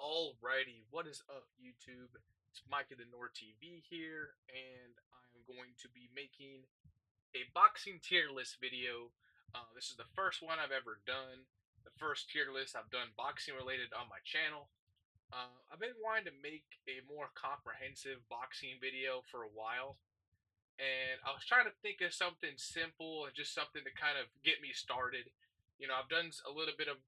Alrighty, what is up, YouTube? It's Mikey the Nord TV here, and I'm going to be making a boxing tier list video. This is the first one I've ever done. The first tier list I've done boxing related on my channel. I've been wanting to make a more comprehensive boxing video for a while, and I was trying to think of something simple and just something to kind of get me started. I've done a little bit of,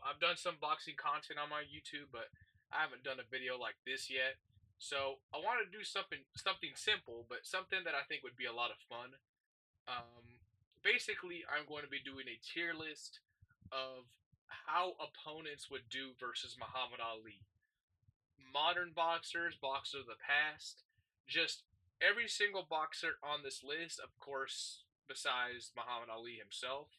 I've done some boxing content on my YouTube, but I haven't done a video like this yet. So I want to do something simple, but something that I think would be a lot of fun. Basically, I'm going to be doing a tier list of how opponents would do versus Muhammad Ali. Modern boxers, boxers of the past, just every single boxer on this list, of course, besides Muhammad Ali himself.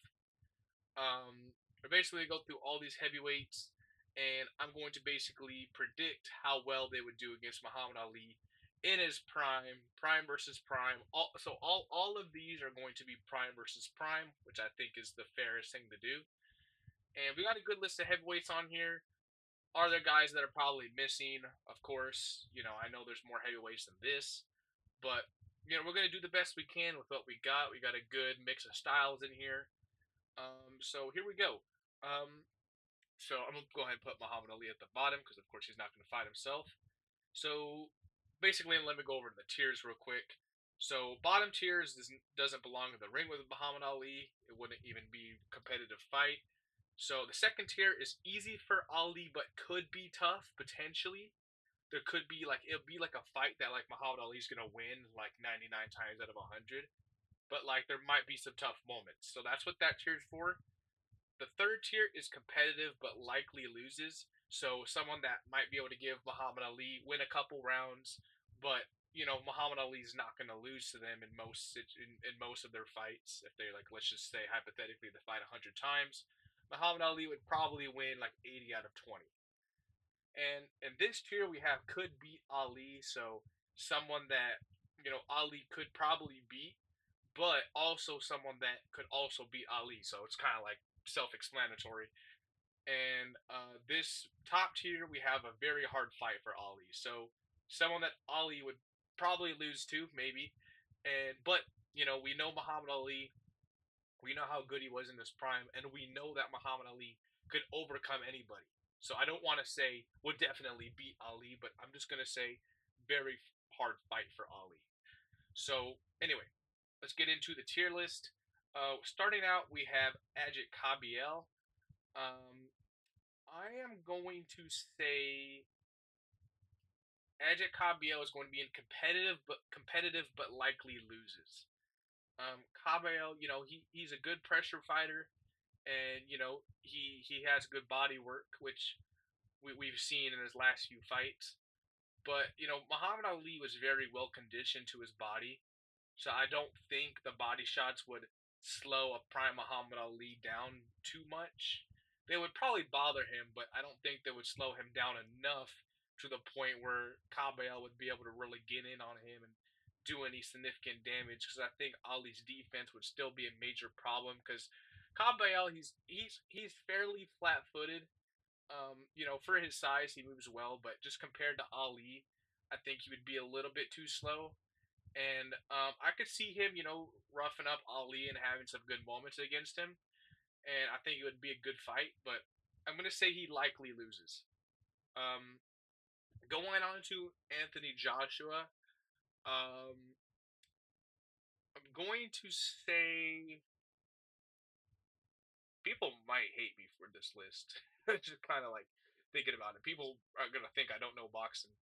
I basically go through all these heavyweights, and I'm going to basically predict how well they would do against Muhammad Ali in his prime, prime versus prime. All of these are going to be prime versus prime, which I think is the fairest thing to do. And we got a good list of heavyweights on here. Are there guys that are probably missing? Of course, I know there's more heavyweights than this, but we're gonna do the best we can with what we got. We got a good mix of styles in here. So here we go. So I'm gonna go ahead and put Muhammad Ali at the bottom because of course he's not gonna fight himself. So basically, let me go over the tiers real quick. So bottom tiers doesn't belong in the ring with Muhammad Ali. It wouldn't even be a competitive fight. So the second tier is easy for Ali, but could be tough potentially. There could be it'll be like a fight that like Muhammad Ali's gonna win like 99 times out of 100, but like there might be some tough moments. So that's what that tier's for. The third tier is competitive but likely loses. So someone that might be able to give Muhammad Ali win a couple rounds, but Muhammad Ali's not going to lose to them in most of their fights. If they like, let's just say hypothetically they fight 100 times, Muhammad Ali would probably win like 80 out of 20. And in this tier we have could beat Ali, so someone that Ali could probably beat, but also someone that could also beat Ali. So it's kind of like self-explanatory. And this top tier, we have a very hard fight for Ali. So someone that Ali would probably lose to, maybe. But we know Muhammad Ali. We know how good he was in his prime, and we know that Muhammad Ali could overcome anybody. So I don't want to say would definitely beat Ali, but I'm just gonna say very hard fight for Ali. So anyway, let's get into the tier list. Starting out, we have Ajit Kabiel. I am going to say Ajit Kabiel is going to be in competitive but likely loses. Kabiel, he's a good pressure fighter, and he has good body work, which we've seen in his last few fights. But Muhammad Ali was very well conditioned to his body, so I don't think the body shots would slow a prime Muhammad Ali down too much. They would probably bother him, but I don't think they would slow him down enough to the point where Cabell would be able to really get in on him and do any significant damage. Because I think Ali's defense would still be a major problem. Because Cabell, he's fairly flat-footed. For his size, he moves well, but just compared to Ali, I think he would be a little bit too slow. And I could see him, roughing up Ali and having some good moments against him. And I think it would be a good fight, but I'm going to say he likely loses. Um, Going on to Anthony Joshua, um, I'm going to say people might hate me for this list. Just kind of like thinking about it. People are going to think I don't know boxing.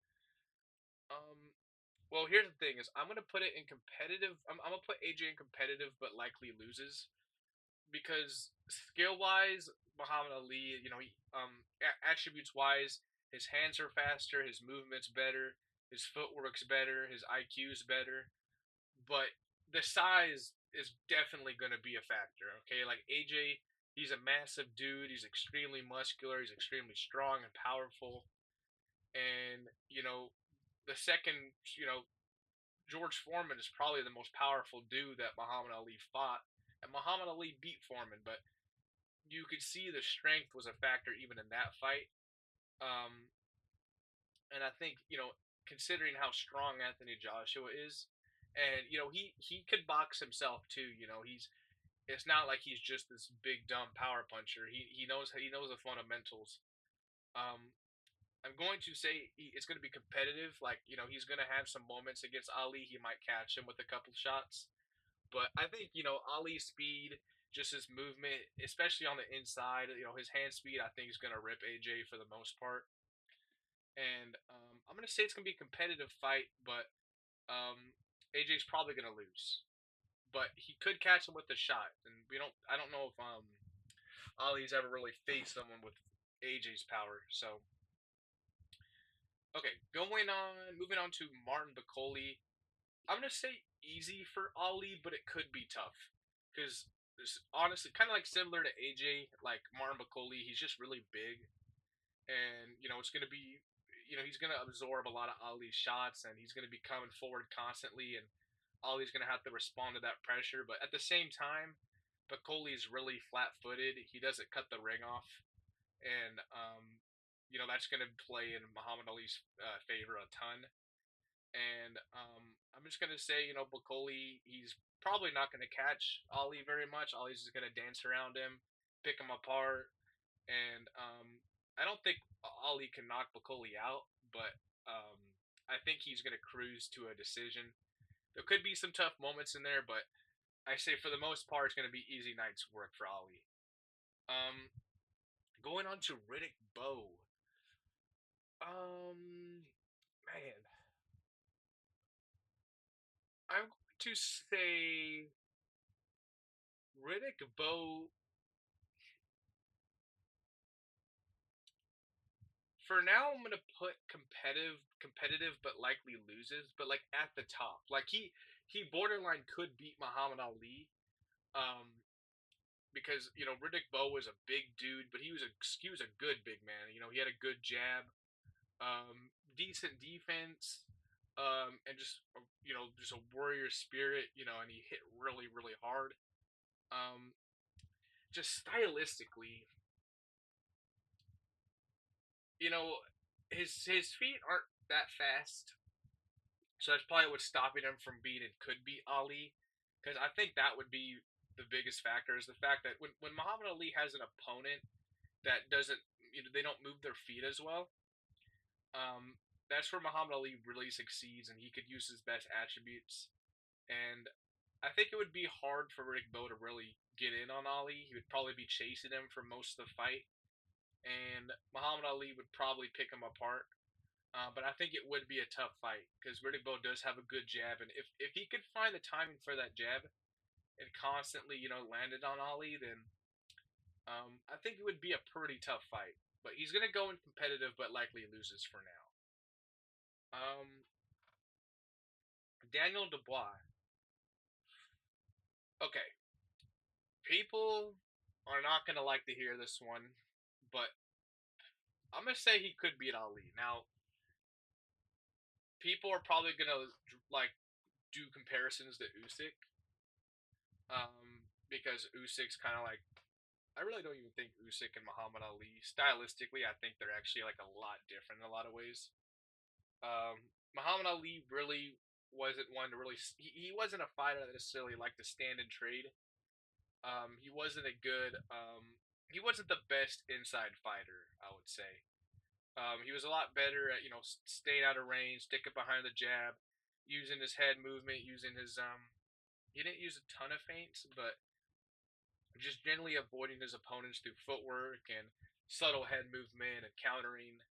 Um, well, here's the thing: is I'm gonna put it in competitive. I'm gonna put AJ in competitive, but likely loses because skill wise, Muhammad Ali, attributes wise, his hands are faster, his movements better, his footwork's better, his IQ's better, but the size is definitely gonna be a factor. Okay, like AJ, he's a massive dude. He's extremely muscular. He's extremely strong and powerful, and the second, George Foreman is probably the most powerful dude that Muhammad Ali fought. And Muhammad Ali beat Foreman, but you could see the strength was a factor even in that fight. And I think, considering how strong Anthony Joshua is, and he could box himself too. It's not like he's just this big dumb power puncher. He knows the fundamentals. Um, I'm going to say it's going to be competitive. Like, he's going to have some moments against Ali. He might catch him with a couple shots, but I think Ali's speed, just his movement, especially on the inside, his hand speed, I think is going to rip AJ for the most part. And I'm going to say it's going to be a competitive fight, but AJ's probably going to lose. But he could catch him with a shot, and we don't. I don't know if Ali's ever really faced someone with AJ's power. So okay, moving on to Martin Bacoli. I'm gonna say easy for Ali, but it could be tough because honestly, kind of like similar to AJ, like Martin Bacoli, he's just really big, and it's gonna be, he's gonna absorb a lot of Ali's shots, and he's gonna be coming forward constantly, and Ali's gonna have to respond to that pressure. But at the same time, Bacoli's really flat-footed. He doesn't cut the ring off, and that's gonna play in Muhammad Ali's favor a ton. And I'm just gonna say, Bacoli, he's probably not gonna catch Ali very much. Ali's just gonna dance around him, pick him apart, and I don't think Ali can knock Bacoli out, but um, I think he's gonna cruise to a decision. There could be some tough moments in there, but I say for the most part, it's gonna be easy night's work for Ali. Um, Going on to Riddick Bowe. Man, I'm going to say Riddick Bowe. For now, I'm gonna put competitive, but likely loses. But like at the top, like he borderline could beat Muhammad Ali. Um, because Riddick Bowe was a big dude, but he was a good big man. He had a good jab, decent defense, and just a warrior spirit. And he hit really really hard. Um, just stylistically, you know, his feet aren't that fast, so that's probably what's stopping him from being and could beat Ali. Because I think that would be the biggest factor is the fact that when Muhammad Ali has an opponent that doesn't, they don't move their feet as well. That's where Muhammad Ali really succeeds, and he could use his best attributes. And I think it would be hard for Rick Bowe to really get in on Ali. He would probably be chasing him for most of the fight, and Muhammad Ali would probably pick him apart. But I think it would be a tough fight because Riddick Bowe does have a good jab, and if he could find the timing for that jab and constantly landed on Ali, then I think it would be a pretty tough fight. But he's gonna go in competitive, but likely loses for now. Daniel Dubois. Okay, people are not gonna like to hear this one, but I'm gonna say he could beat Ali. Now, people are probably gonna like do comparisons to Usyk, because Usyk's kind of like, I really don't even think Usyk and Muhammad Ali stylistically. I think they're actually like a lot different in a lot of ways. Muhammad Ali really wasn't one to really. He wasn't a fighter that necessarily liked to stand and trade. He wasn't a good. He wasn't the best inside fighter, I would say. He was a lot better at staying out of range, sticking behind the jab, using his head movement, using his. He didn't use a ton of feints, but just generally avoiding his opponents through footwork and subtle head movement and countering.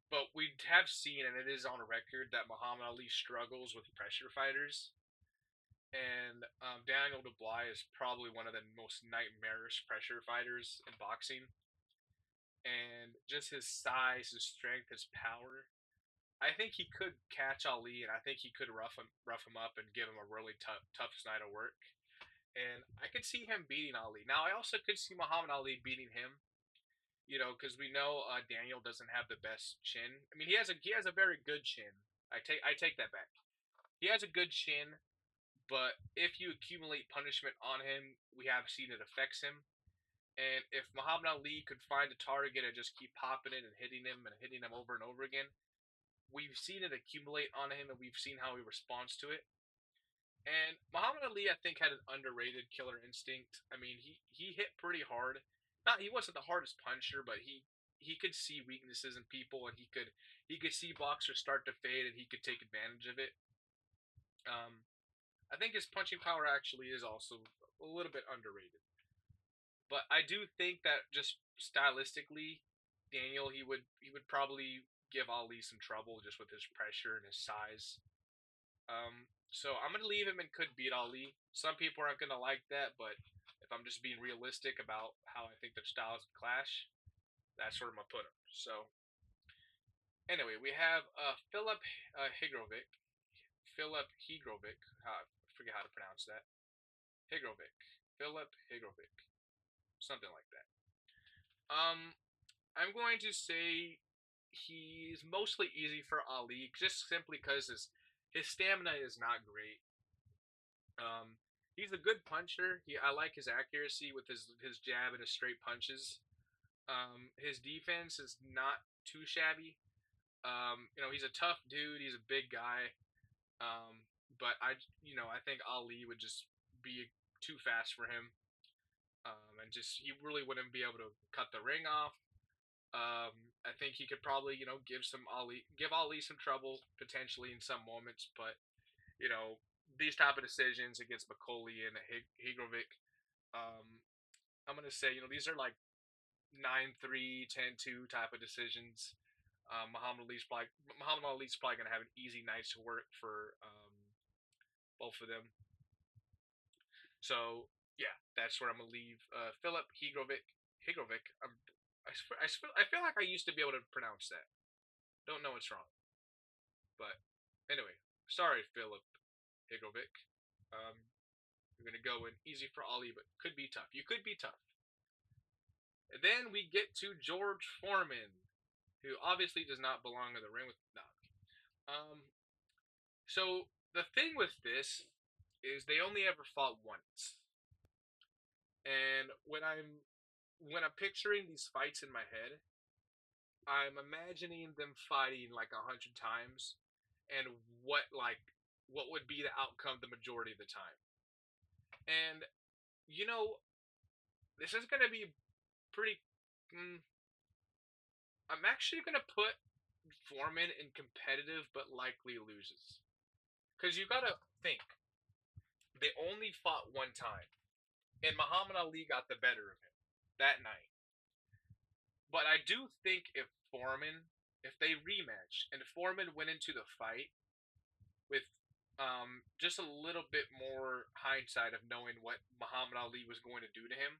But we have seen, and it is on record, that Muhammad Ali struggles with pressure fighters. And Daniel Dubois is probably one of the most nightmarish pressure fighters in boxing. And just his size, his strength, his power. I think he could catch Ali, and I think he could rough him up, and give him a really tough night of work. And I could see him beating Ali. Now, I also could see Muhammad Ali beating him. Because we know Daniel doesn't have the best chin. I mean, he has a very good chin. I take that back. He has a good chin, but if you accumulate punishment on him, we have seen it affects him. And if Muhammad Ali could find a target and just keep popping it and hitting him over and over again, we've seen it accumulate on him and we've seen how he responds to it. And Muhammad Ali, I think, had an underrated killer instinct. I mean, he hit pretty hard. Not he wasn't the hardest puncher, but he could see weaknesses in people, and he could see boxers start to fade, and he could take advantage of it. Um, I think his punching power actually is also a little bit underrated. But I do think that just stylistically, Daniel he would probably give Ali some trouble just with his pressure and his size. So I'm gonna leave him and could beat Ali. Some people aren't gonna like that, but if I'm just being realistic about how I think their styles clash, that's where I'm gonna put him. So anyway, we have Philip Higrovic. Philip Higrovic. I forget how to pronounce that. Higrovic. Philip Higrovic. Something like that. Um, I'm going to say he's mostly easy for Ali, just simply because his stamina is not great. He's a good puncher. I like his accuracy with his jab and his straight punches. His defense is not too shabby. He's a tough dude. He's a big guy. But I think Ali would just be too fast for him. And just he really wouldn't be able to cut the ring off. I think he could probably, give Ali some trouble potentially in some moments, but you know, these type of decisions against McCauley and Higrovic, um, I'm gonna say, these are like 9-3, 10-2 type of decisions. Muhammad Ali's probably gonna have an easy night's work for both of them. So yeah, that's where I'm gonna leave Philip Higrovic. Higrovic. I feel like I used to be able to pronounce that. Don't know what's wrong, but anyway, sorry, Philip Higrovic. Um, You're gonna go in easy for Ali, but could be tough. You could be tough. And then we get to George Foreman, who obviously does not belong in the ring with no. Um, so the thing with this is they only ever fought once, and when I'm picturing these fights in my head, I'm imagining them fighting like 100 times, and what would be the outcome the majority of the time. And you know, this is gonna be pretty. Mm, I'm actually gonna put Foreman in competitive, but likely loses. Because you gotta think they only fought one time, and Muhammad Ali got the better of him that night. But I do think if they rematched and Foreman went into the fight with just a little bit more hindsight of knowing what Muhammad Ali was going to do to him,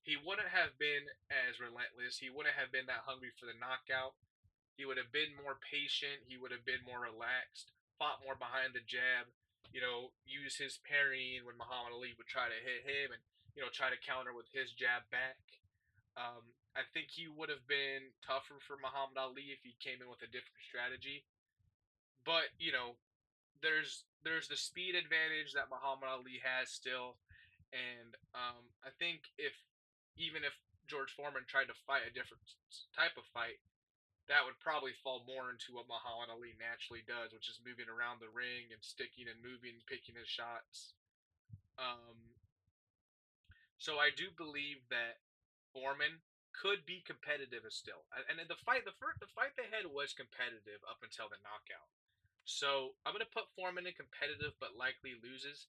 he wouldn't have been as relentless. He wouldn't have been that hungry for the knockout. He would have been more patient. He would have been more relaxed, fought more behind the jab, use his parrying when Muhammad Ali would try to hit him and, try to counter with his jab back. I think he would have been tougher for Muhammad Ali if he came in with a different strategy. But, there's the speed advantage that Muhammad Ali has still. And I think even if George Foreman tried to fight a different type of fight, that would probably fall more into what Muhammad Ali naturally does, which is moving around the ring and sticking and moving, picking his shots. Um, so I do believe that Foreman could be competitive as still, and in the fight they had was competitive up until the knockout. So I'm gonna put Foreman in competitive, but likely loses,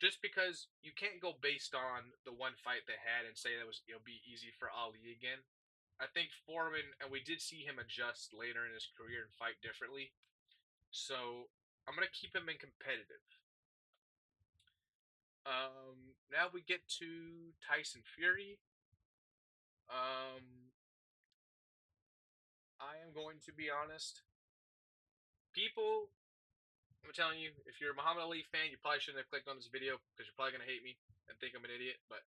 just because you can't go based on the one fight they had and say that it'll be easy for Ali again. I think Foreman, and we did see him adjust later in his career and fight differently. So I'm gonna keep him in competitive. Now we get to Tyson Fury. Um, I am going to be honest. People, I'm telling you, if you're a Muhammad Ali fan, you probably shouldn't have clicked on this video because you're probably gonna hate me and think I'm an idiot. But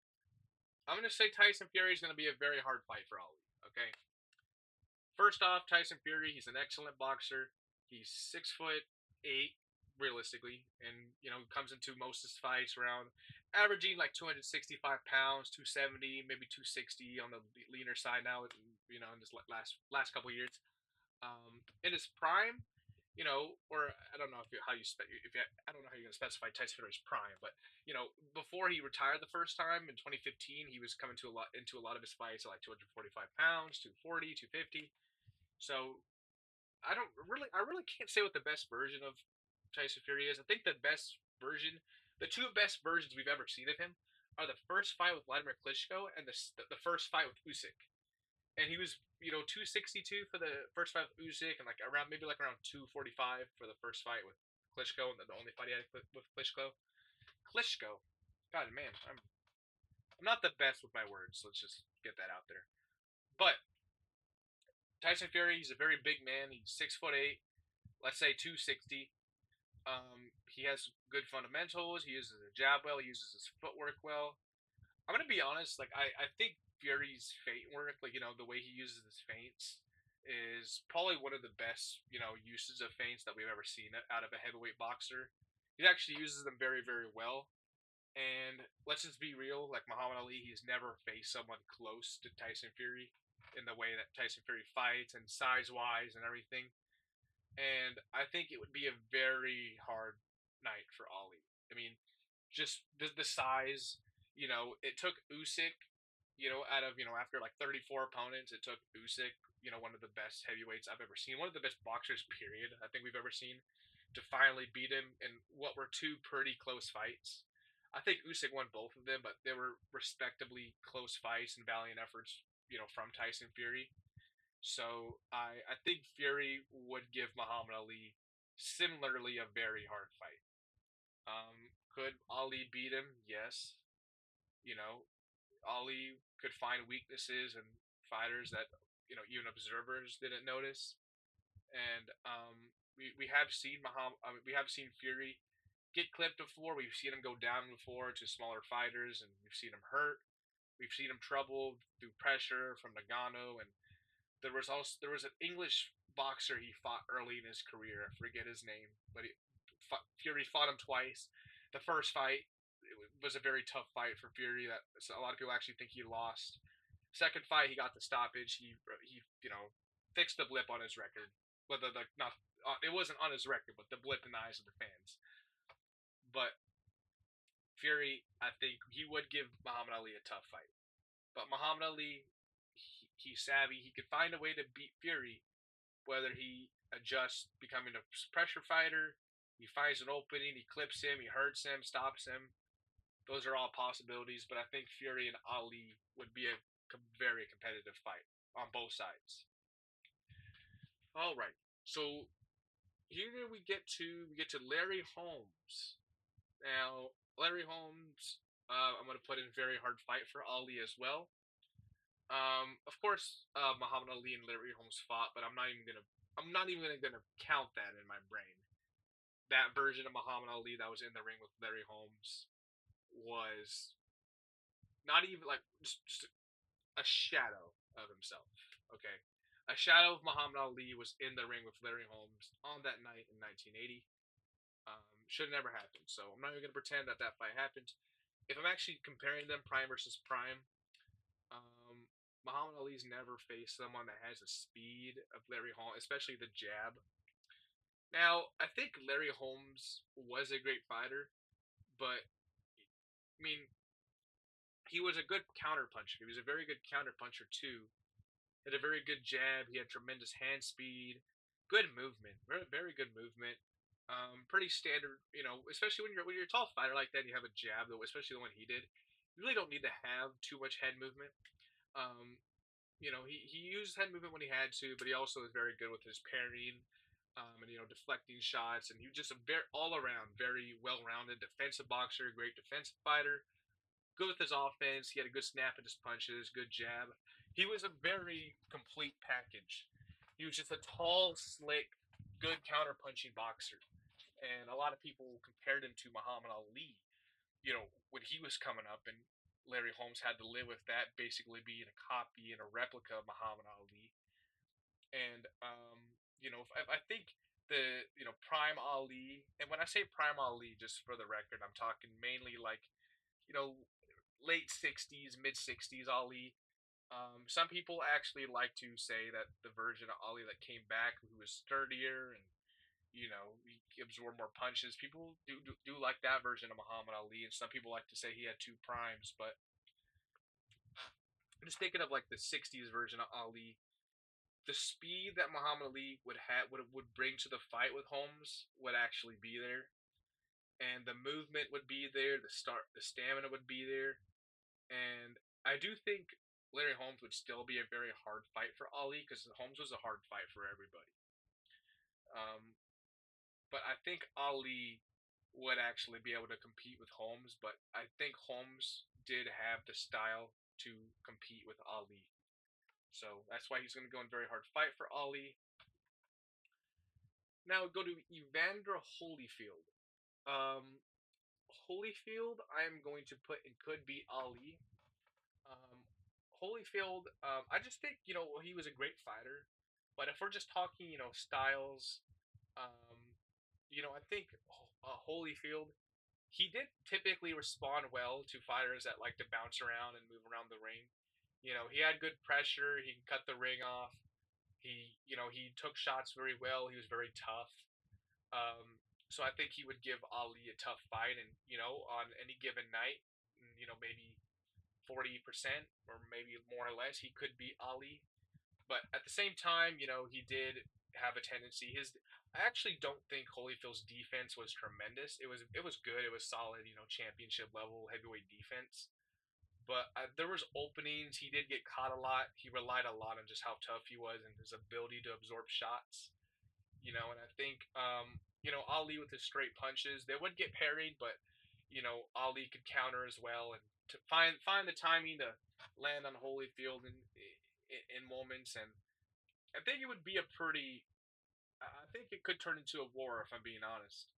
I'm gonna say Tyson Fury is gonna be a very hard fight for Ali. Okay. First off, Tyson Fury, he's an excellent boxer. He's 6'8", realistically, and comes into most of his fights around averaging like 265 pounds, 270, maybe 260 on the leaner side now. In this last couple of years. In his prime, or I don't know how you I don't know how you're gonna specify Tyson Fury's prime, but before he retired the first time in 2015, he was coming to a lot into a lot of his fights at like 245 pounds, 240, 250. So I really can't say what the best version of Tyson Fury is. I think the two best versions we've ever seen of him are the first fight with Vladimir Klitschko and the first fight with Usyk. And he was 262 for the first fight with Usyk, and like around 245 for the first fight with Klitschko, and the only fight he had with Klitschko. Klitschko, God man, I'm not the best with my words. So let's just get that out there. But Tyson Fury, he's a very big man. He's 6'8", let's say 260. He has good fundamentals. He uses a jab well. He uses his footwork well. I'm gonna be honest. Like I think Fury's feint work, like the way he uses his feints, is probably one of the best uses of feints that we've ever seen out of a heavyweight boxer. He actually uses them very very well. And let's just be real. Like Muhammad Ali, he's never faced someone close to Tyson Fury in the way that Tyson Fury fights and size wise and everything. And I think it would be a very hard night for Ali. I mean, just the size. It took Usyk. Out of after like 34 opponents, it took Usyk. One of the best heavyweights I've ever seen, one of the best boxers, period. I think we've ever seen, to finally beat him in what were two pretty close fights. I think Usyk won both of them, but they were respectably close fights and valiant efforts. From Tyson Fury. So I think Fury would give Muhammad Ali similarly a very hard fight. Could Ali beat him? Yes. You know, Ali could find weaknesses in fighters that even observers didn't notice. And we have seen we have seen Fury get clipped before. We've seen him go down before to smaller fighters, and we've seen him hurt. We've seen him troubled through pressure from Nagano, and there was an English boxer he fought early in his career. I forget his name, but Fury fought him twice. The first fight was a very tough fight for Fury that a lot of people actually think he lost. Second fight, he got the stoppage. He fixed the blip on his record. Whether the not it wasn't on his record, but the blip in the eyes of the fans. But Fury, I think he would give Muhammad Ali a tough fight. But Muhammad Ali, he's savvy. He could find a way to beat Fury, whether he adjusts becoming a pressure fighter, he finds an opening, he clips him, he hurts him, stops him. Those are all possibilities, but I think Fury and Ali would be a very competitive fight on both sides. All right, so here we get to Larry Holmes. Now, Larry Holmes, I'm going to put in a very hard fight for Ali as well. Of course, Muhammad Ali and Larry Holmes fought, but I'm not even gonna count that in my brain. That version of Muhammad Ali that was in the ring with Larry Holmes was not even like just a shadow of himself. Okay, a shadow of Muhammad Ali was in the ring with Larry Holmes on that night in 1980. Should have never happened. So I'm not even gonna pretend that that fight happened. If I'm actually comparing them prime versus prime, Muhammad Ali's never faced someone that has the speed of Larry Holmes, especially the jab. Now, I think Larry Holmes was a great fighter, but I mean, he was a good counterpuncher. He was a very good counterpuncher too. He had a very good jab. He had tremendous hand speed, good movement, very very good movement. Pretty standard, especially when you're a tall fighter like that. And you have a jab, though, especially the one he did. You really don't need to have too much head movement. Um, he used head movement when he had to, but he also was very good with his parrying, and deflecting shots, and he was just a very all around, very well rounded defensive boxer, great defensive fighter, good with his offense. He had a good snap at his punches, good jab. He was a very complete package. He was just a tall, slick, good counter punching boxer, and a lot of people compared him to Muhammad Ali. When he was coming up, and Larry Holmes had to live with that, basically being a copy and a replica of Muhammad Ali. And I think the Prime Ali, and when I say Prime Ali, just for the record, I'm talking mainly like late 60s, mid 60s Ali. Some people actually like to say that the version of Ali that came back, who was sturdier and he absorbed more punches. People do like that version of Muhammad Ali, and some people like to say he had two primes. But I'm just thinking of like the '60s version of Ali. The speed that Muhammad Ali would bring to the fight with Holmes would actually be there, and the movement would be there. The stamina would be there, and I do think Larry Holmes would still be a very hard fight for Ali because Holmes was a hard fight for everybody. Um, but I think Ali would actually be able to compete with Holmes. But I think Holmes did have the style to compete with Ali, so that's why he's going to go in very hard fight for Ali. Now go to Evander Holyfield. Um, Holyfield, I am going to put and could be Ali. Um, Holyfield, I just think he was a great fighter, but if we're just talking styles, um, I think Holyfield he did typically respond well to fighters that like to bounce around and move around the ring. He had good pressure. He could cut the ring off. He took shots very well. He was very tough. So I think he would give Ali a tough fight, and on any given night, maybe 40% or maybe more or less, he could beat Ali. But at the same time, he did have a tendency. I actually don't think Holyfield's defense was tremendous. It was good. It was solid. Championship level heavyweight defense. But there was openings. He did get caught a lot. He relied a lot on just how tough he was and his ability to absorb shots. And I think Ali with his straight punches, they would get parried, but Ali could counter as well and to find the timing to land on Holyfield in moments. And I think it would be a pretty. I think it could turn into a war if I'm being honest.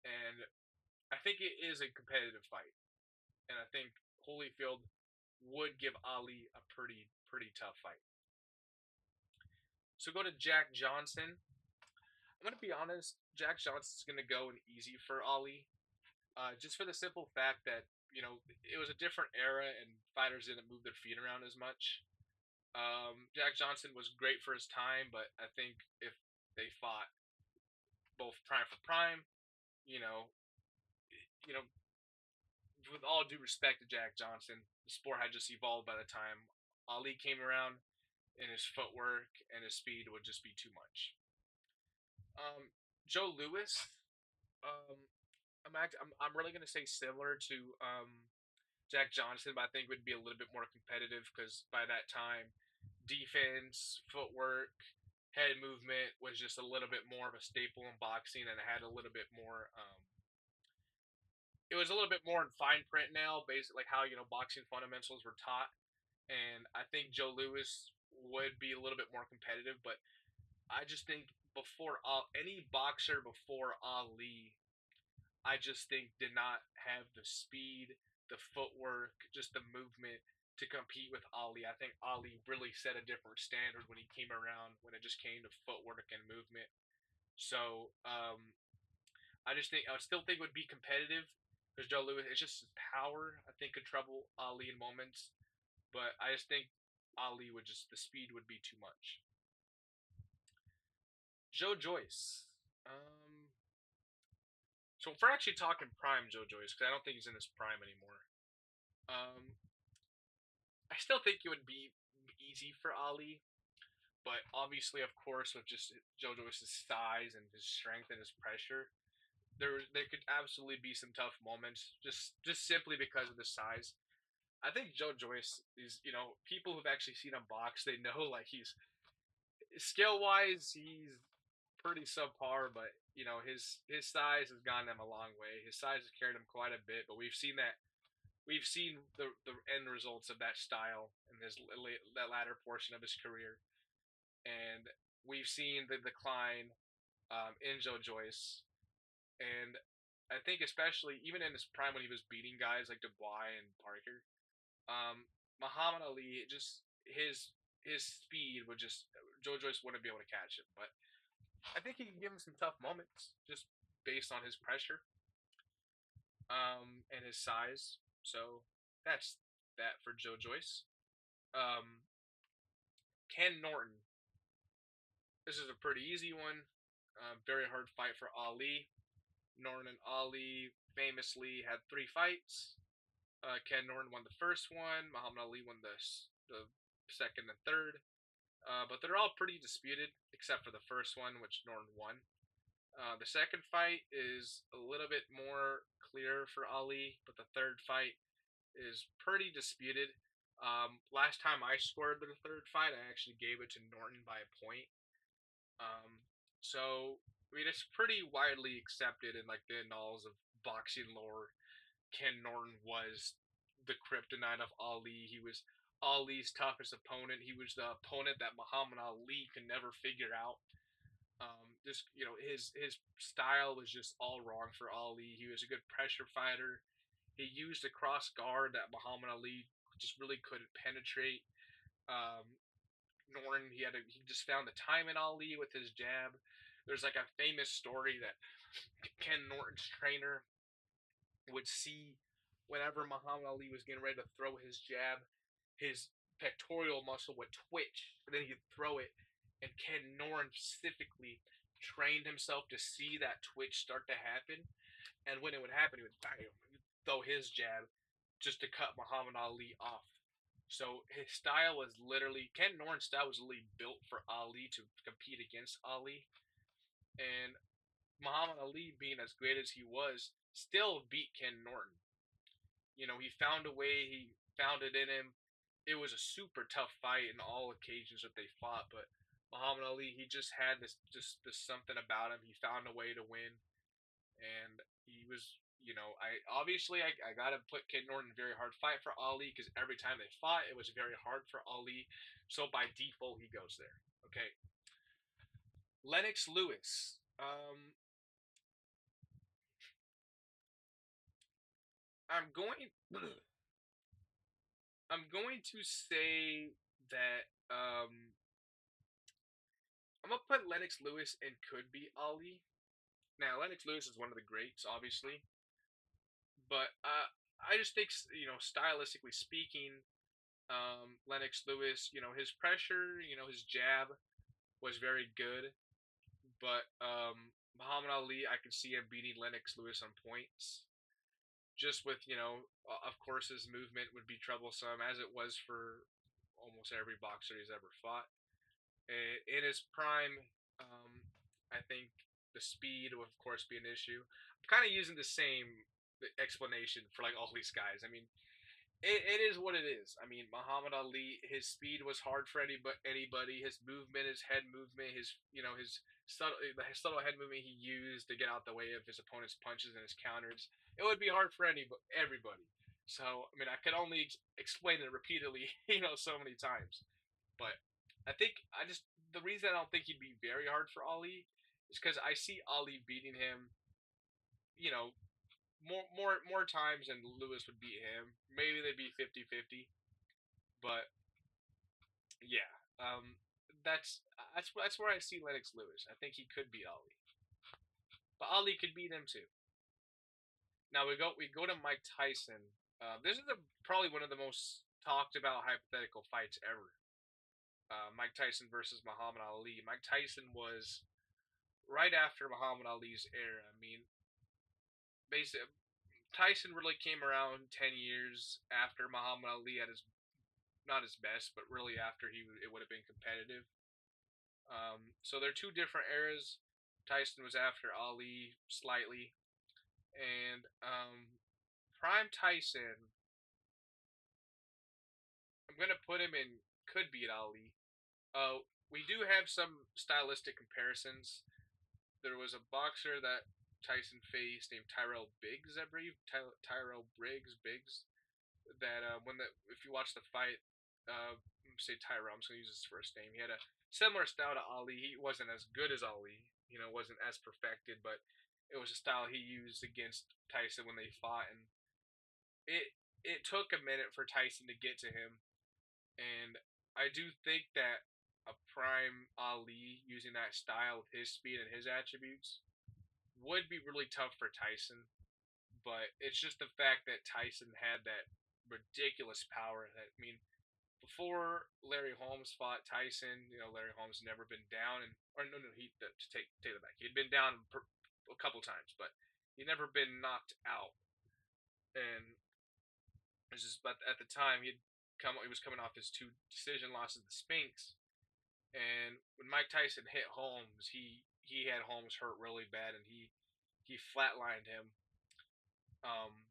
And I think it is a competitive fight, and I think Holyfield would give Ali a pretty tough fight. So go to Jack Johnson. I'm gonna be honest. Jack Johnson's gonna go in easy for Ali, just for the simple fact that it was a different era and fighters didn't move their feet around as much. Jack Johnson was great for his time, but I think if they fought both prime for prime, you know, you know, with all due respect to Jack Johnson, the sport had just evolved by the time Ali came around, and his footwork and his speed would just be too much. Joe Lewis, um, I'm really gonna say similar to Jack Johnson, but I think would be a little bit more competitive because by that time, defense, footwork, head movement was just a little bit more of a staple in boxing, and it had a little bit more. It was a little bit more in fine print now, basically like how boxing fundamentals were taught. And I think Joe Lewis would be a little bit more competitive, but I just think before any boxer before Ali, I just think did not have the speed, the footwork, just the movement to compete with Ali. I think Ali really set a different standard when he came around when it just came to footwork and movement. So I still think it would be competitive because Joe Lewis, it's just his power. I think could trouble Ali in moments, but I just think Ali would just the speed would be too much. Joe Joyce. So if we're actually talking prime Joe Joyce, because I don't think he's in his prime anymore. Um, I still think it would be easy for Ali, but obviously, of course, with just Joe Joyce's size and his strength and his pressure, there could absolutely be some tough moments just simply because of the size. I think Joe Joyce is people who've actually seen him box, they know like he's skill wise he's pretty subpar, but his size has gotten him a long way. His size has carried him quite a bit, but we've seen the end results of that style in that latter portion of his career, and we've seen the decline in Joe Joyce. And I think especially even in his prime when he was beating guys like Dubois and Parker, Muhammad Ali just his speed would just Joe Joyce wouldn't be able to catch him. But I think he can give him some tough moments just based on his pressure and his size. So that's that for Joe Joyce. Um, Ken Norton. This is a pretty easy one. Very hard fight for Ali. Norton and Ali famously had three fights. Ken Norton won the first one. Muhammad Ali won the second and third. But they're all pretty disputed, except for the first one, which Norton won. The second fight is a little bit more clear for Ali, but the third fight is pretty disputed. Last time I scored the third fight, I actually gave it to Norton by a point. Um, so I mean, it's pretty widely accepted in like the annals of boxing lore. Ken Norton was the kryptonite of Ali. He was Ali's toughest opponent. He was the opponent that Muhammad Ali could never figure out. Just his style was just all wrong for Ali. He was a good pressure fighter. He used a cross guard that Muhammad Ali just really couldn't penetrate. Um, Norton, he just found the time in Ali with his jab. There's like a famous story that Ken Norton's trainer would see whenever Muhammad Ali was getting ready to throw his jab, his pectoral muscle would twitch, and then he'd throw it. And Ken Norton specifically trained himself to see that twitch start to happen. And when it would happen, he would bang, throw his jab just to cut Muhammad Ali off. So his style was literally Ken Norton's style was literally built for Ali to compete against Ali. And Muhammad Ali, being as great as he was, still beat Ken Norton. He found a way. He found it in him. It was a super tough fight in all occasions that they fought, but Muhammad Ali, he just had this something about him. He found a way to win, and he was. I gotta put Ken Norton in a very hard fight for Ali because every time they fought, it was very hard for Ali. So by default, he goes there. Okay, Lennox Lewis. I'm going. I'm going to say that I'm gonna put Lennox Lewis and could be Ali. Now, Lennox Lewis is one of the greats, obviously, but I just think stylistically speaking, Lennox Lewis, his pressure, his jab was very good, but Muhammad Ali, I could see him beating Lennox Lewis on points. Just with of course, his movement would be troublesome, as it was for almost every boxer he's ever fought. In his prime, I think the speed will of course be an issue. I'm kind of using the same explanation for like all these guys. I mean, it is what it is. I mean, Muhammad Ali, his speed was hard for anybody. His movement, his head movement, his subtle head movement he used to get out the way of his opponent's punches and his counters. It would be hard for everybody. So I mean, I could only explain it repeatedly, so many times. But I think the reason I don't think he'd be very hard for Ali is because I see Ali beating him, you know, more times than Lewis would beat him. Maybe they'd be 50-50, but yeah, that's where I see Lennox Lewis. I think he could beat Ali, but Ali could beat him too. Now we go to Mike Tyson. This is probably one of the most talked about hypothetical fights ever. Mike Tyson versus Muhammad Ali. Mike Tyson was right after Muhammad Ali's era. I mean, basically, Tyson really came around 10 years after Muhammad Ali at his not his best, but really after it would have been competitive. So they're two different eras. Tyson was after Ali slightly, and prime Tyson. I'm gonna put him in could beat Ali. We do have some stylistic comparisons. There was a boxer that Tyson faced named Tyrell Biggs, I believe. Tyrell Biggs. That when the if you watch the fight, say Tyrell, I'm just gonna use his first name. He had a similar style to Ali. He wasn't as good as Ali, wasn't as perfected, but it was a style he used against Tyson when they fought, and it took a minute for Tyson to get to him, and I do think that a prime Ali using that style with his speed and his attributes would be really tough for Tyson. But it's just the fact that Tyson had that ridiculous power. That I mean, before Larry Holmes fought Tyson, Larry Holmes never been down, and or no, no, to take it back. He'd been down a couple times, but he'd never been knocked out. And it's just, but at the time he was coming off his two decision losses to Spinks, and when Mike Tyson hit Holmes, he had Holmes hurt really bad, and he flatlined him. Um,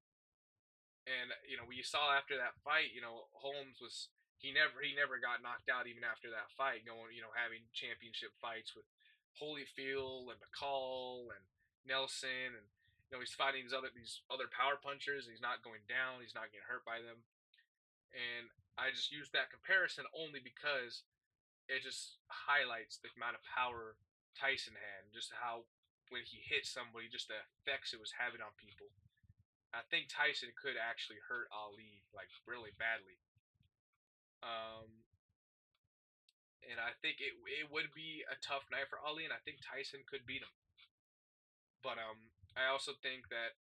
and we saw after that fight, Holmes was he never got knocked out even after that fight, going having championship fights with Holyfield and McCall and Nelson, and he's fighting these other power punchers. And he's not going down. He's not getting hurt by them. And I just use that comparison only because it just highlights the amount of power Tyson had, and just how when he hit somebody, just the effects it was having on people. I think Tyson could actually hurt Ali like really badly. Um, and I think it would be a tough night for Ali, and I think Tyson could beat him. But I also think that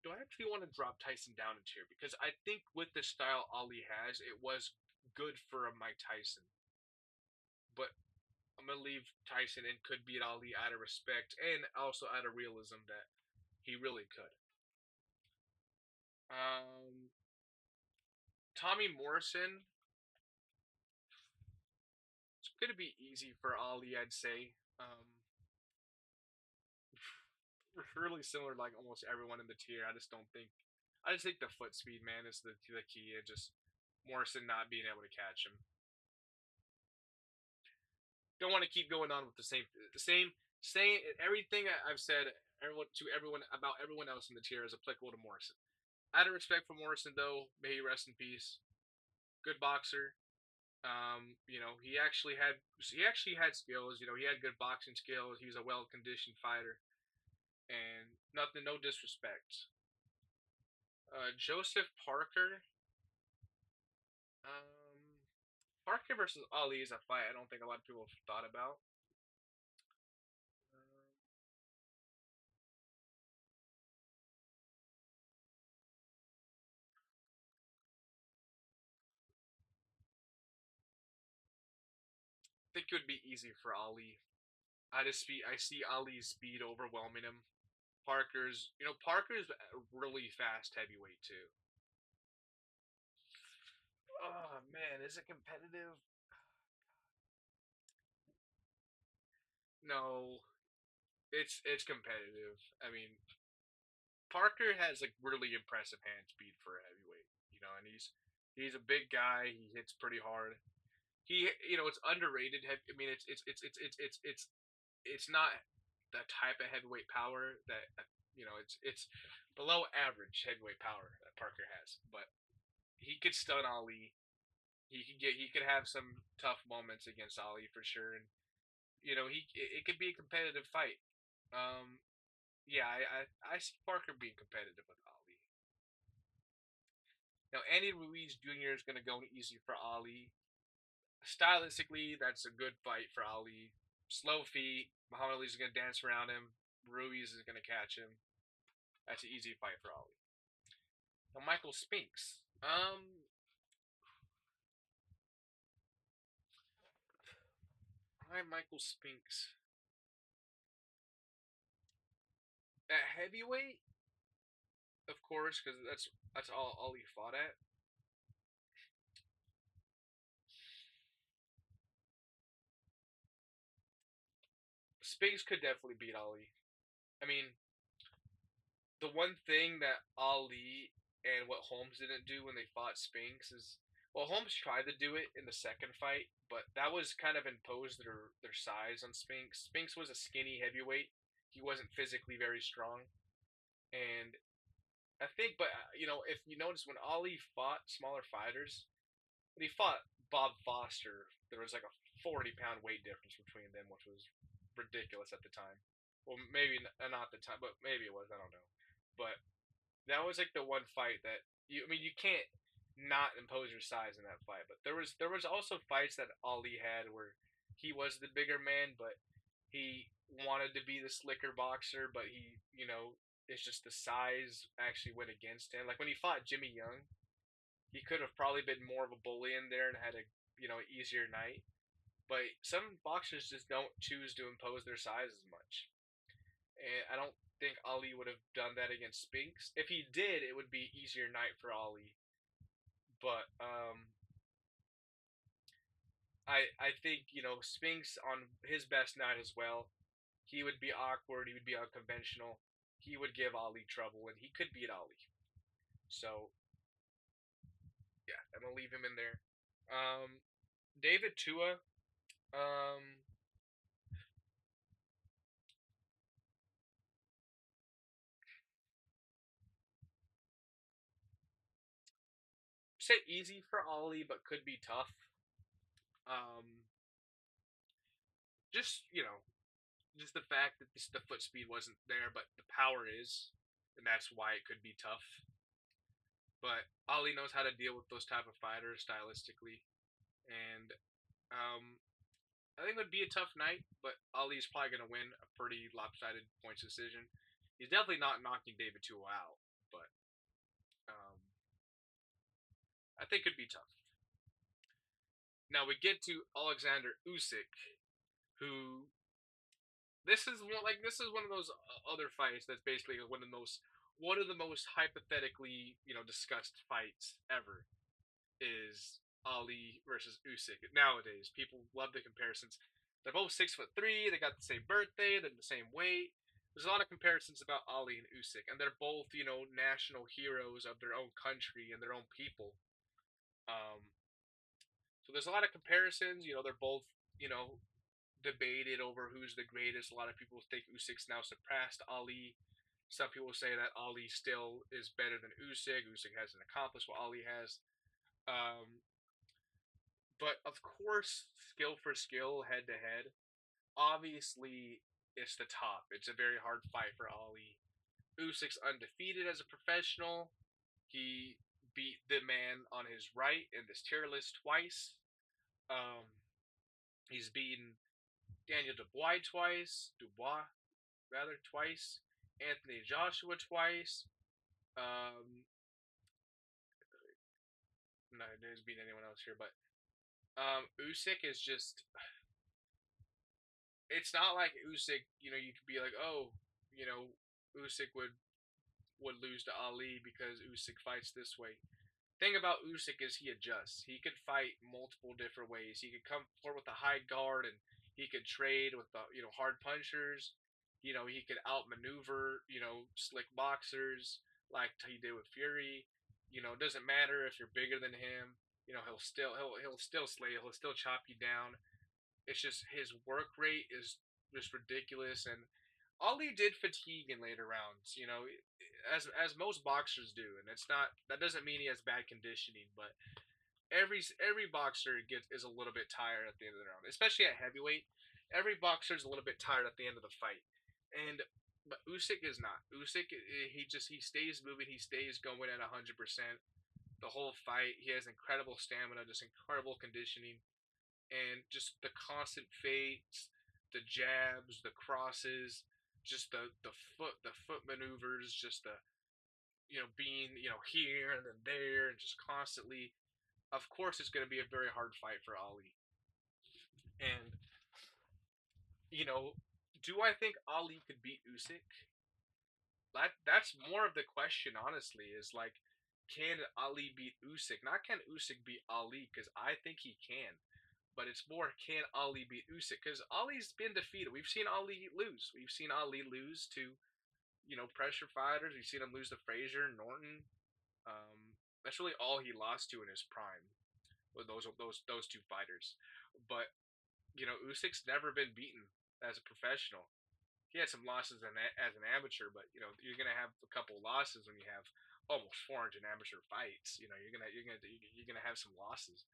do I actually want to drop Tyson down a tier because I think with the style Ali has, it was good for a Mike Tyson. But I'm gonna leave Tyson and could beat Ali out of respect and also out of realism that he really could. Um, Tommy Morrison, it's gonna be easy for Ali, I'd say. Really similar to like almost everyone in the tier. I just think the foot speed, man, is the key. It just Morrison not being able to catch him. Don't want to keep going on with the same everything I've said everyone about everyone else in the tier is applicable to Morrison. Out of respect for Morrison, though, may he rest in peace. Good boxer. He actually had skills. He had good boxing skills. He was a well conditioned fighter, and nothing, no disrespect. Joseph Parker. Um, Parker versus Ali is a fight I don't think a lot of people have thought about. I think it would be easy for Ali. I see Ali's speed overwhelming him. Parker's a really fast heavyweight too. Oh man, is it competitive? No, it's competitive. I mean, Parker has like really impressive hand speed for a heavyweight, and he's a big guy. He hits pretty hard. It's underrated. I mean, it's not the type of heavyweight power that it's below average heavyweight power that Parker has, but he could stun Ali. He could have some tough moments against Ali for sure, and it could be a competitive fight. Um, yeah, I see Parker being competitive with Ali. Now, Andy Ruiz Jr. is going to go easy for Ali. Stylistically, that's a good fight for Ali. Slow feet. Muhammad Ali's going to dance around him. Ruiz is going to catch him. That's an easy fight for Ali. Now, Michael Spinks. Why Michael Spinks? At heavyweight, of course, because that's all he fought at. Spinks could definitely beat Ali. I mean, the one thing that Ali and what Holmes didn't do when they fought Spinks is, well, Holmes tried to do it in the second fight, but that was kind of imposed their size on Spinks. Spinks was a skinny heavyweight. He wasn't physically very strong, and I think, but if you notice when Ali fought smaller fighters, when he fought Bob Foster, there was like a 40-pound weight difference between them, which was ridiculous at the time. Well, maybe not the time, but maybe it was. I don't know. But that was like the one fight that I mean, you can't not impose your size in that fight. But there was also fights that Ali had where he was the bigger man, but he wanted to be the slicker boxer, but he It's just the size actually went against him. Like when he fought Jimmy Young, he could have probably been more of a bully in there and had a easier night. But some boxers just don't choose to impose their size as much, and I don't think Ali would have done that against Spinks. If he did, it would be easier night for Ali. But I think Spinks on his best night as well. He would be awkward. He would be unconventional. He would give Ali trouble, and he could beat Ali. So yeah, I'm gonna leave him in there. Um, David Tua. Say easy for Ali, but could be tough. Um, just just the fact that the foot speed wasn't there, but the power is, and that's why it could be tough. But Ali knows how to deal with those type of fighters stylistically, and um, I think it would be a tough night. But Ali's probably going to win a pretty lopsided points decision. He's definitely not knocking David Tua out, but um, I think it'd be tough. Now we get to Alexander Usyk, who this is one of those other fights that's basically one of the most hypothetically discussed fights ever is Ali versus Usyk. Nowadays, people love the comparisons. They're both 6'3". They got the same birthday. They're the same weight. There's a lot of comparisons about Ali and Usyk, and they're both national heroes of their own country and their own people. Um, so there's a lot of comparisons. They're both debated over who's the greatest. A lot of people think Usyk's now surpassed Ali. Some people say that Ali still is better than Usyk. Usyk hasn't accomplished what Ali has. Um, but of course, skill for skill, head to head, obviously it's the top. It's a very hard fight for Ali. Usyk's undefeated as a professional. He beat the man on his right in this tier list twice. Um, he's beaten Daniel Dubois rather twice, Anthony Joshua twice. Um, no, he didn't beat anyone else here, but Usyk is just. It's not like Usyk. You could be like, oh, Usyk would lose to Ali because Usyk fights this way. Thing about Usyk is he adjusts. He could fight multiple different ways. He could come forward with a high guard and he could trade with the hard punchers. He could outmaneuver slick boxers like he did with Fury. It doesn't matter if you're bigger than him. He'll still slay. He'll still chop you down. It's just his work rate is just ridiculous, and Ali did fatigue in later rounds. As most boxers do, and it's not that doesn't mean he has bad conditioning, but every boxer gets is a little bit tired at the end of the round, especially at heavyweight. Every boxer is a little bit tired at the end of the fight, and but Usyk is not. Usyk he stays moving, he stays going at 100% the whole fight. He has incredible stamina, just incredible conditioning, and just the constant feints, the jabs, the crosses, just the foot maneuvers, just the being here and then there, and just constantly. Of course, it's going to be a very hard fight for Ali. And do I think Ali could beat Usyk? That's more of the question, honestly. Is like, can Ali beat Usyk? Not can Usyk beat Ali, because I think he can. But it's more, can Ali beat Usyk? Because Ali's been defeated. We've seen Ali lose. We've seen Ali lose to pressure fighters. We've seen him lose to Frazier, Norton. That's really all he lost to in his prime. With those two fighters. But Usyk's never been beaten as a professional. He had some losses as an amateur, but you're gonna have a couple losses when you have almost 400 amateur fights. You're gonna have some losses,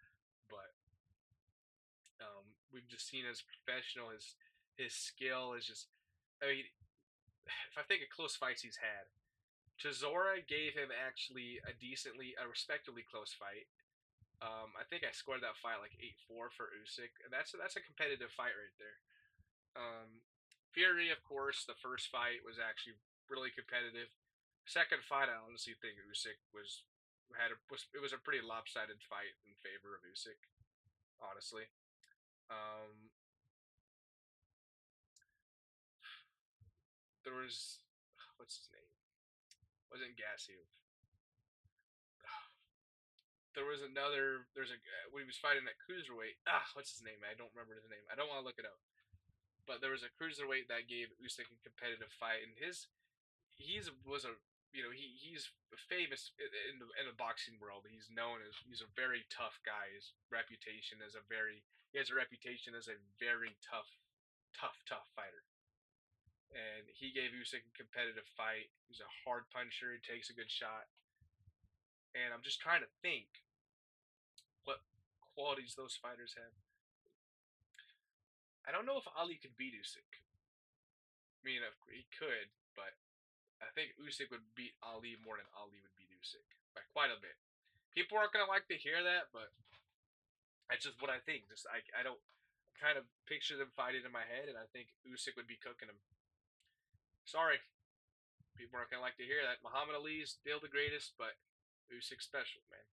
but we've just seen as a professional his skill is just. I mean, if I think of close fights he's had, Chisora gave him actually a respectably close fight. I think I scored that fight like 8-4 for Usyk, and that's a competitive fight right there. Um, Fury, of course, the first fight was actually really competitive. Second fight, I honestly think Usyk it was a pretty lopsided fight in favor of Usyk. Honestly, um, there was what's his name? Wasn't Gassiev. There was another. There's a when he was fighting at cruiserweight. What's his name? I don't remember his name. I don't want to look it up. But there was a cruiserweight that gave Usyk a competitive fight, and he's was a he's famous in the boxing world. He's a very tough guy. His reputation is a very he has a reputation as a very tough fighter. And he gave Usyk a competitive fight. He's a hard puncher. He takes a good shot. And I'm just trying to think what qualities those fighters have. I don't know if Ali could beat Usyk. I mean, he could, but I think Usyk would beat Ali more than Ali would beat Usyk by quite a bit. People aren't gonna like to hear that, but that's just what I think. Just I don't kind of picture them fighting in my head, and I think Usyk would be cooking him. Sorry, people aren't gonna like to hear that. Muhammad Ali's still the greatest, but Usyk's special, man.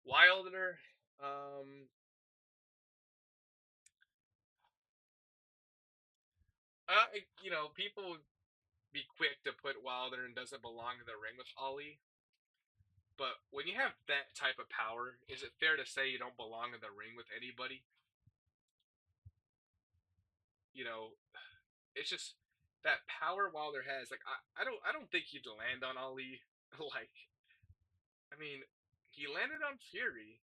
Wilder, um, people would be quick to put Wilder and doesn't belong in the ring with Ali. But when you have that type of power, is it fair to say you don't belong in the ring with anybody? You know, it's just that power Wilder has. Like I don't think he'd land on Ali. Like I mean, he landed on Fury,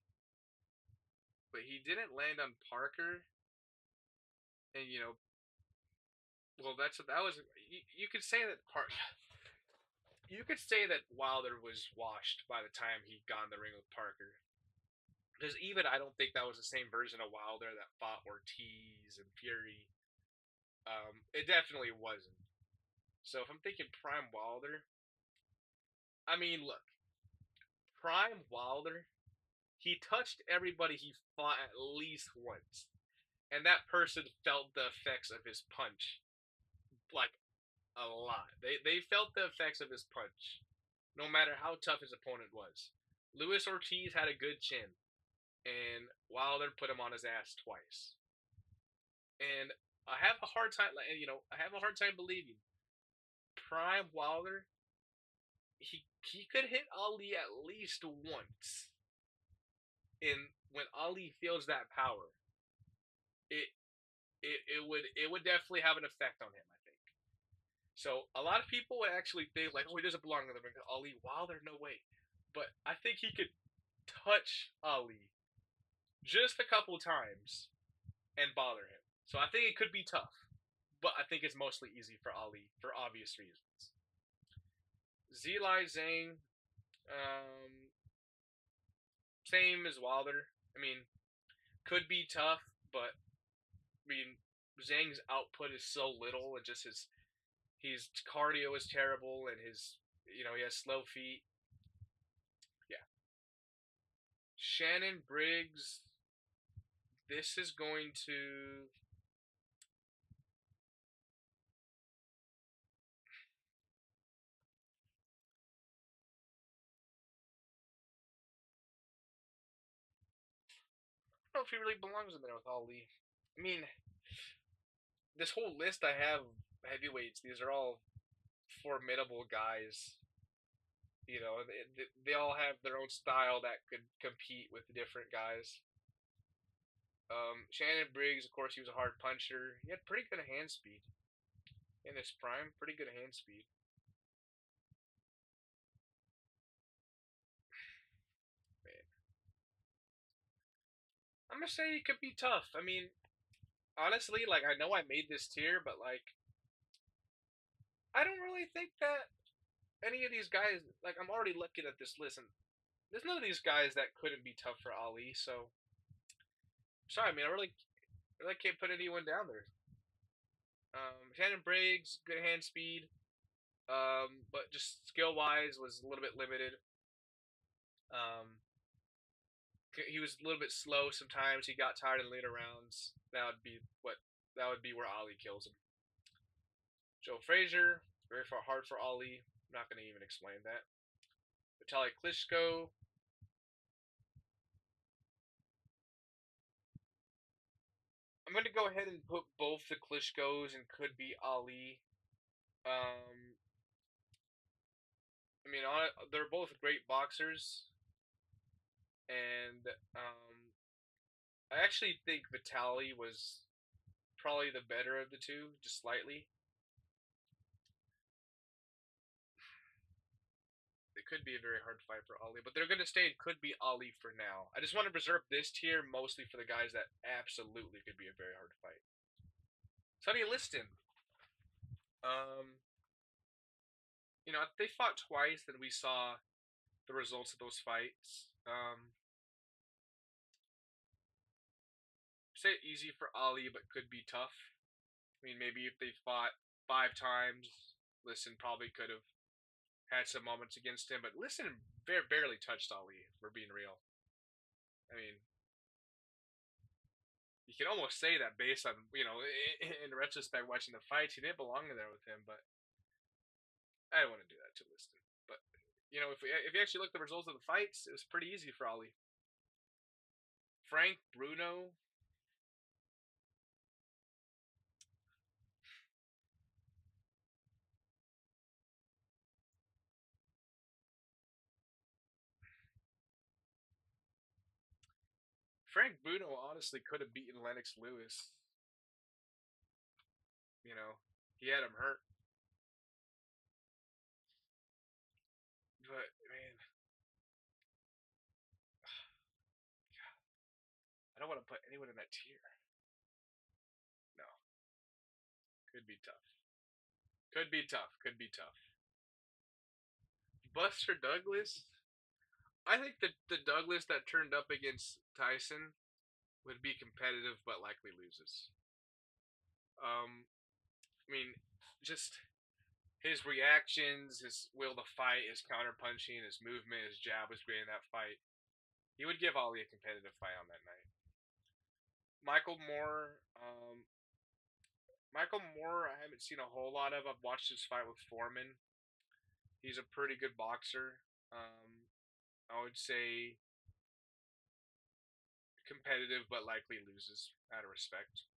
but he didn't land on Parker. And well, that was you could say that you could say that Wilder was washed by the time he got in the ring with Parker. Because even I don't think that was the same version of Wilder that fought Ortiz and Fury. It definitely wasn't. So if I'm thinking Prime Wilder, I mean, look, Prime Wilder, he touched everybody he fought at least once, and that person felt the effects of his punch, like a lot. They felt the effects of his punch, no matter how tough his opponent was. Luis Ortiz had a good chin, and Wilder put him on his ass twice. And I have a hard time, I have a hard time believing Prime Wilder. He could hit Ali at least once, and when Ali feels that power, it it would definitely have an effect on him. I think. So a lot of people would actually think like, oh, he doesn't belong in the ring. Ali Wilder, no way. But I think he could touch Ali just a couple times and bother him. So I think it could be tough, but I think it's mostly easy for Ali for obvious reasons. Zeli Zhang, um, same as Wilder. I mean, could be tough, but I mean, Zhang's output is so little, and just his cardio is terrible, and he has slow feet. Yeah, Shannon Briggs. This is going to. I don't know if he really belongs in there with Ali. I mean, this whole list I have heavyweights. These are all formidable guys. They all have their own style that could compete with different guys. Shannon Briggs, of course, he was a hard puncher. He had pretty good hand speed in his prime. Pretty good hand speed. Man, I'm gonna say he could be tough. I mean, honestly, like I know I made this tier, but like I don't really think that any of these guys. Like I'm already looking at this list, and there's none of these guys that couldn't be tough for Ali. So sorry, I mean, I really can't put anyone down there. Shannon Briggs, good hand speed, but just skill wise was a little bit limited. Um, he was a little bit slow sometimes. He got tired in later rounds. That would be where Ali kills him. Joe Frazier. Very hard for Ali. I'm not going to even explain that. Vitaly Klitschko. I'm going to go ahead and put both the Klitschkos and could be Ali. Um, I mean, they're both great boxers, and I actually think Vitaly was probably the better of the two, just slightly. It could be a very hard fight for Ali, but they're going to stay it could be Ali for now. I just want to preserve this tier mostly for the guys that absolutely could be a very hard fight. Sonny Liston. Um, they fought twice, and we saw the results of those fights. Say easy for Ali, but could be tough. I mean, maybe if they fought 5 times, Liston probably could have had some moments against him, but Liston barely touched Ali, if we're being real. I mean, you can almost say that based on, in retrospect, watching the fights, he didn't belong in there with him, but I don't want to do that to Liston. But, if you actually look at the results of the fights, it was pretty easy for Ali. Frank Bruno. Frank Bruno honestly could have beaten Lennox Lewis. He had him hurt. But, man, I don't want to put anyone in that tier. No. Could be tough. Could be tough. Could be tough. Buster Douglas? I think the Douglas that turned up against Tyson would be competitive but likely loses. I mean, just his reactions, his will to fight, his counterpunching, his movement, his jab was great in that fight. He would give Ali a competitive fight on that night. Michael Moore. Michael Moore, I haven't seen a whole lot of. I've watched his fight with Foreman. He's a pretty good boxer. I would say competitive, but likely loses out of respect.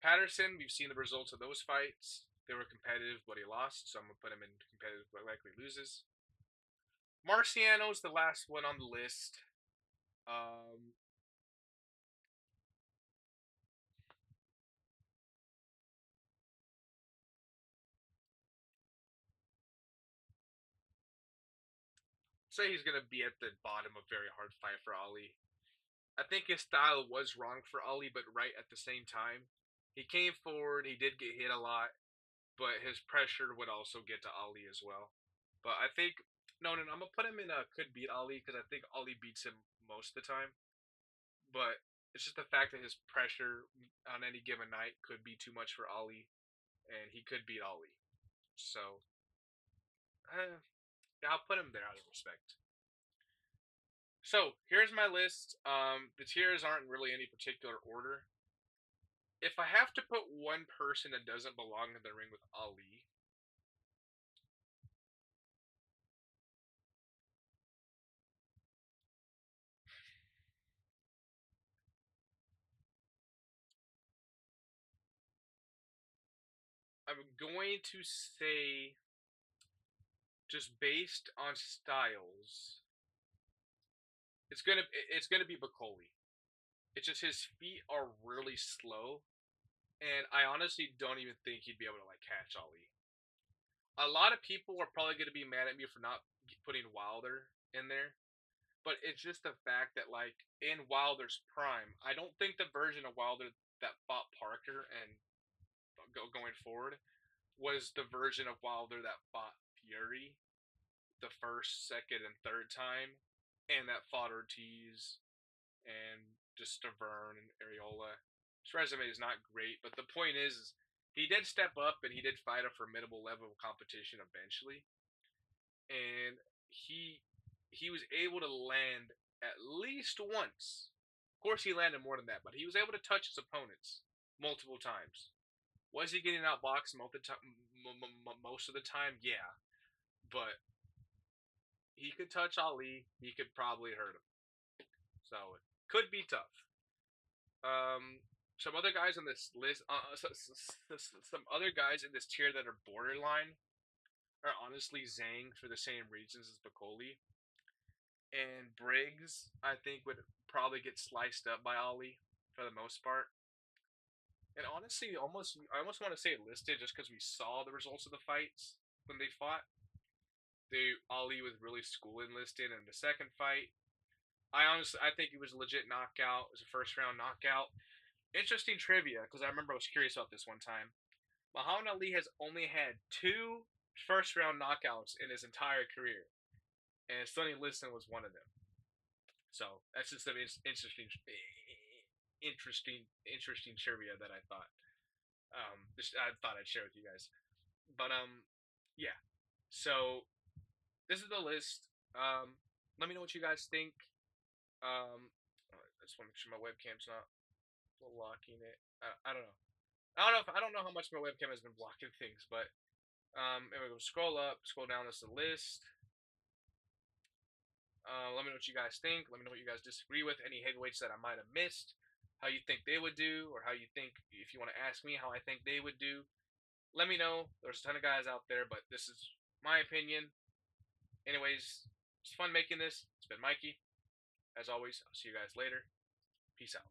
Patterson, we've seen the results of those fights. They were competitive, but he lost, so I'm going to put him in competitive, but likely loses. Marciano's the last one on the list. Say he's going to be at the bottom of very hard fight for Ali. I think his style was wrong for Ali, but right at the same time. He came forward, he did get hit a lot, but his pressure would also get to Ali as well. But I think no, I'm gonna put him in a could beat Ali because I think Ali beats him most of the time. But it's just the fact that his pressure on any given night could be too much for Ali, and he could beat Ali. So, yeah, I'll put him there out of respect. So here's my list. The tiers aren't really any particular order. If I have to put one person that doesn't belong in the ring with Ali, I'm going to say, just based on styles, it's gonna be Bacoli. It's just his feet are really slow, and I honestly don't even think he'd be able to catch Ali. A lot of people are probably gonna be mad at me for not putting Wilder in there, but it's just the fact that in Wilder's prime, I don't think the version of Wilder that fought Parker and going forward was the version of Wilder that fought Fury the first, second, and third time, and that fought Ortiz and just Stavern and Areola. His resume is not great, but the point is he did step up and he did fight a formidable level of competition eventually, and he was able to land at least once. Of course, he landed more than that, but he was able to touch his opponents multiple times. Was he getting outboxed most of the time, yeah, but he could touch Ali. He could probably hurt him. So it could be tough. Some other guys on this list, some other guys in this tier that are borderline are honestly Zhang for the same reasons as Bakoli. And Briggs, I think, would probably get sliced up by Ali for the most part. And honestly, I almost want to say it listed just because we saw the results of the fights when they fought. Ali was really schooling listed in the second fight. I think it was a legit knockout. It was a first round knockout. Interesting trivia because I remember I was curious about this one time. Muhammad Ali has only had two first round knockouts in his entire career, and Sonny Liston was one of them. So that's just some interesting trivia that I thought I thought I'd share with you guys. But yeah. So this is the list. Let me know what you guys think. I just want to make sure my webcam's not blocking it. I don't know. I don't know how much my webcam has been blocking things, but anyway, go scroll up, scroll down. This is the list. Let me know what you guys think. Let me know what you guys disagree with. Any heavyweights that I might have missed. How you think they would do, or how you think, if you want to ask me how I think they would do, let me know. There's a ton of guys out there, but this is my opinion. Anyways, it's fun making this. It's been Mikey. As always, I'll see you guys later. Peace out.